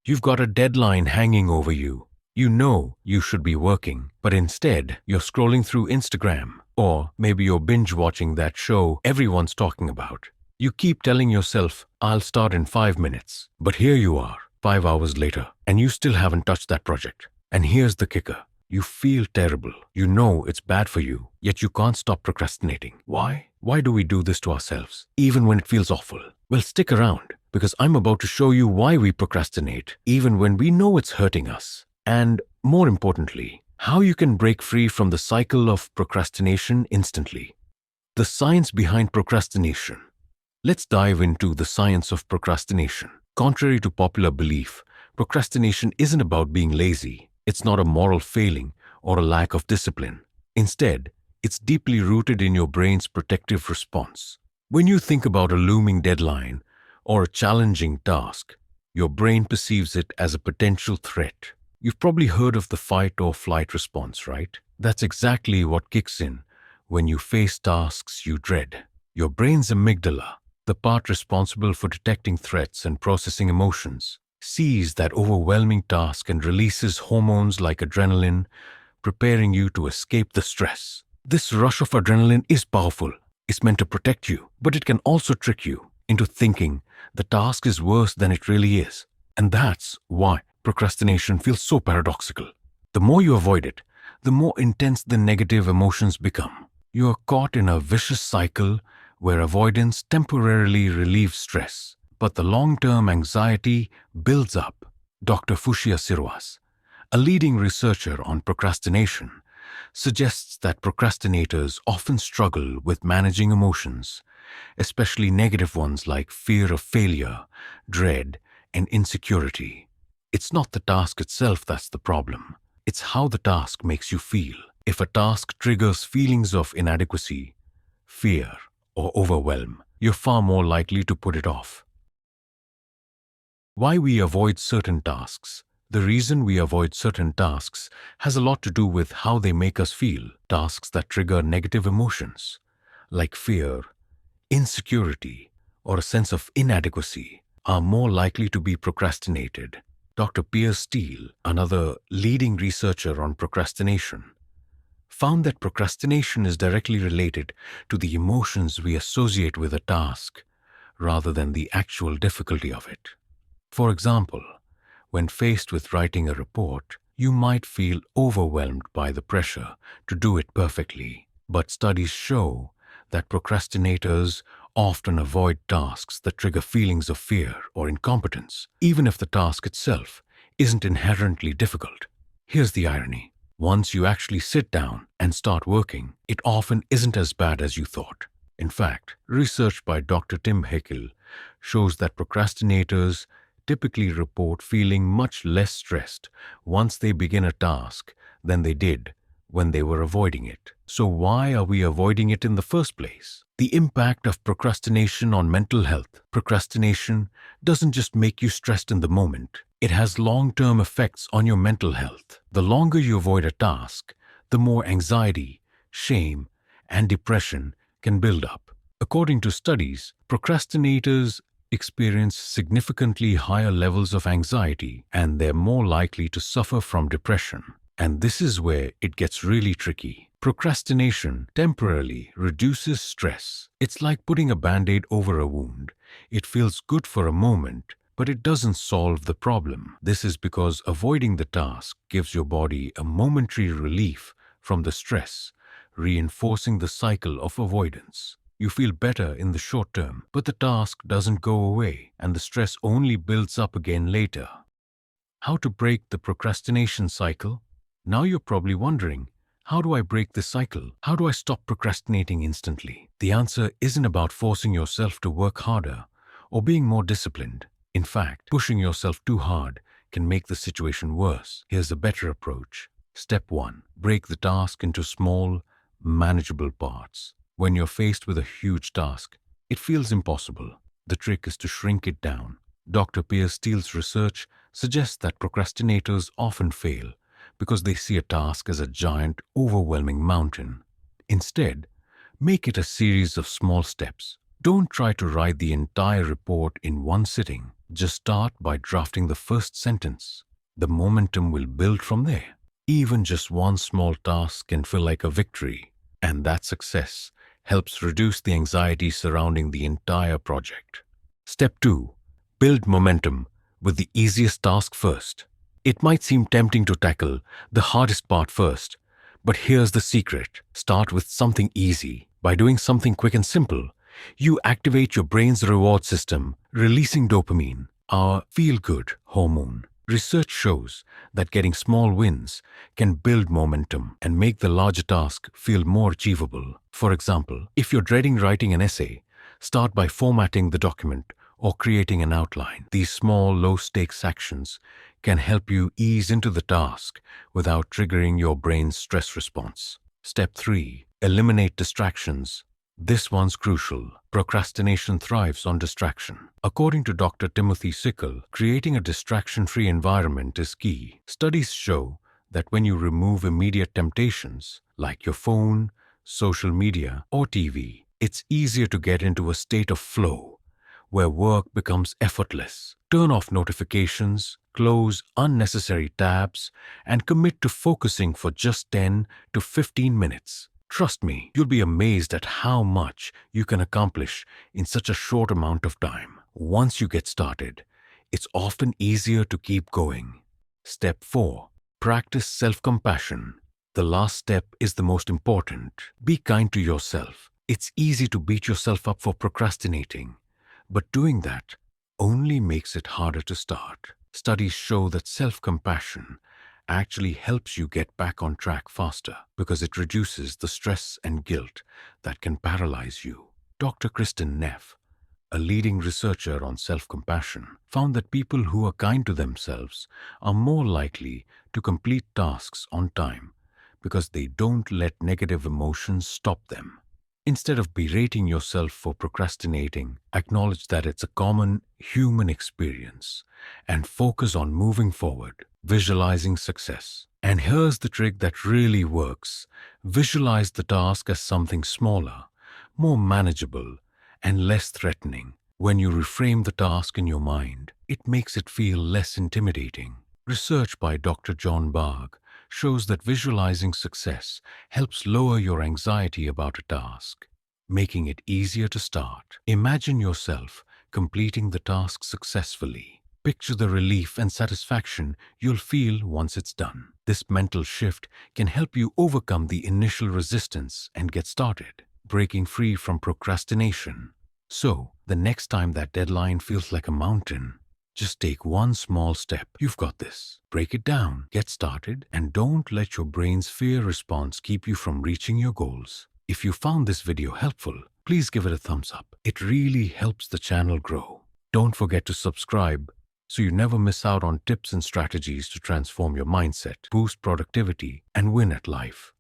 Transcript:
You've got a deadline hanging over you. You know you should be working, but instead you're scrolling through Instagram, or maybe you're binge watching that show everyone's talking about. You keep telling yourself, I'll start in 5 minutes. But here you are, 5 hours later, and you still haven't touched that project. And here's the kicker. You feel terrible. You know it's bad for you, yet you can't stop procrastinating. Why? Why do we do this to ourselves, even when it feels awful? Well, stick around, because I'm about to show you why we procrastinate, even when we know it's hurting us. And more importantly, how you can break free from the cycle of procrastination instantly. The science behind procrastination. Let's dive into the science of procrastination. Contrary to popular belief, procrastination isn't about being lazy. It's not a moral failing or a lack of discipline. Instead, it's deeply rooted in your brain's protective response. When you think about a looming deadline or a challenging task, your brain perceives it as a potential threat. You've probably heard of the fight or flight response, right? That's exactly what kicks in when you face tasks you dread. Your brain's amygdala, the part responsible for detecting threats and processing emotions, sees that overwhelming task and releases hormones like adrenaline, preparing you to escape the stress. This rush of adrenaline is powerful. It's meant to protect you, but it can also trick you into thinking the task is worse than it really is. And that's why procrastination feels so paradoxical. The more you avoid it, the more intense the negative emotions become. You are caught in a vicious cycle where avoidance temporarily relieves stress, but the long-term anxiety builds up. Dr. Fushia Sirwas, a leading researcher on procrastination, suggests that procrastinators often struggle with managing emotions, especially negative ones like fear of failure, dread, and insecurity. It's not the task itself that's the problem. It's how the task makes you feel. If a task triggers feelings of inadequacy, fear, or overwhelm, you're far more likely to put it off. Why we avoid certain tasks. The reason we avoid certain tasks has a lot to do with how they make us feel. Tasks that trigger negative emotions, like fear, insecurity, or a sense of inadequacy, are more likely to be procrastinated. Dr. Piers Steele, another leading researcher on procrastination, found that procrastination is directly related to the emotions we associate with a task rather than the actual difficulty of it. For example, when faced with writing a report, you might feel overwhelmed by the pressure to do it perfectly. But studies show that procrastinators often avoid tasks that trigger feelings of fear or incompetence, even if the task itself isn't inherently difficult. Here's the irony. Once you actually sit down and start working, it often isn't as bad as you thought. In fact, research by Dr. Tim Hickel shows that procrastinators typically report feeling much less stressed once they begin a task than they did when they were avoiding it. So why are we avoiding it in the first place? The impact of procrastination on mental health. Procrastination doesn't just make you stressed in the moment. It has long-term effects on your mental health. The longer you avoid a task, the more anxiety, shame, and depression can build up. According to studies, procrastinators experience significantly higher levels of anxiety, and they're more likely to suffer from depression. And this is where it gets really tricky. Procrastination temporarily reduces stress. It's like putting a band-aid over a wound. It feels good for a moment, but it doesn't solve the problem. This is because avoiding the task gives your body a momentary relief from the stress, reinforcing the cycle of avoidance. You feel better in the short term, but the task doesn't go away, and the stress only builds up again later. How to break the procrastination cycle? Now you're probably wondering, how do I break this cycle? How do I stop procrastinating instantly? The answer isn't about forcing yourself to work harder or being more disciplined. In fact, pushing yourself too hard can make the situation worse. Here's a better approach. Step 1. Break the task into small, manageable parts. When you're faced with a huge task, it feels impossible. The trick is to shrink it down. Dr. Piers Steele's research suggests that procrastinators often fail because they see a task as a giant, overwhelming mountain. Instead, make it a series of small steps. Don't try to write the entire report in one sitting. Just start by drafting the first sentence. The momentum will build from there. Even just one small task can feel like a victory, and that success helps reduce the anxiety surrounding the entire project. Step 2. Build momentum with the easiest task first. It might seem tempting to tackle the hardest part first, but here's the secret. Start with something easy. By doing something quick and simple, you activate your brain's reward system, releasing dopamine, our feel-good hormone. Research shows that getting small wins can build momentum and make the larger task feel more achievable. For example, if you're dreading writing an essay, start by formatting the document or creating an outline. These small, low-stakes actions can help you ease into the task without triggering your brain's stress response. Step 3. Eliminate distractions. This one's crucial. Procrastination thrives on distraction. According to Dr. Timothy Sickle, creating a distraction-free environment is key. Studies show that when you remove immediate temptations, like your phone, social media, or TV, it's easier to get into a state of flow, where work becomes effortless. Turn off notifications, close unnecessary tabs, and commit to focusing for just 10 to 15 minutes. Trust me, you'll be amazed at how much you can accomplish in such a short amount of time. Once you get started, it's often easier to keep going. Step 4. Practice self-compassion. The last step is the most important. Be kind to yourself. It's easy to beat yourself up for procrastinating, but doing that only makes it harder to start. Studies show that self-compassion actually helps you get back on track faster because it reduces the stress and guilt that can paralyze you. Dr. Kristen Neff, a leading researcher on self-compassion, found that people who are kind to themselves are more likely to complete tasks on time because they don't let negative emotions stop them. Instead of berating yourself for procrastinating, acknowledge that it's a common human experience and focus on moving forward, visualizing success. And here's the trick that really works. Visualize the task as something smaller, more manageable, and less threatening. When you reframe the task in your mind, it makes it feel less intimidating. Research by Dr. John Bargh shows that visualizing success helps lower your anxiety about a task, making it easier to start. Imagine yourself completing the task successfully. Picture the relief and satisfaction you'll feel once it's done. This mental shift can help you overcome the initial resistance and get started, breaking free from procrastination. So, the next time that deadline feels like a mountain, just take one small step. You've got this. Break it down, get started, and don't let your brain's fear response keep you from reaching your goals. If you found this video helpful, please give it a thumbs up. It really helps the channel grow. Don't forget to subscribe so you never miss out on tips and strategies to transform your mindset, boost productivity, and win at life.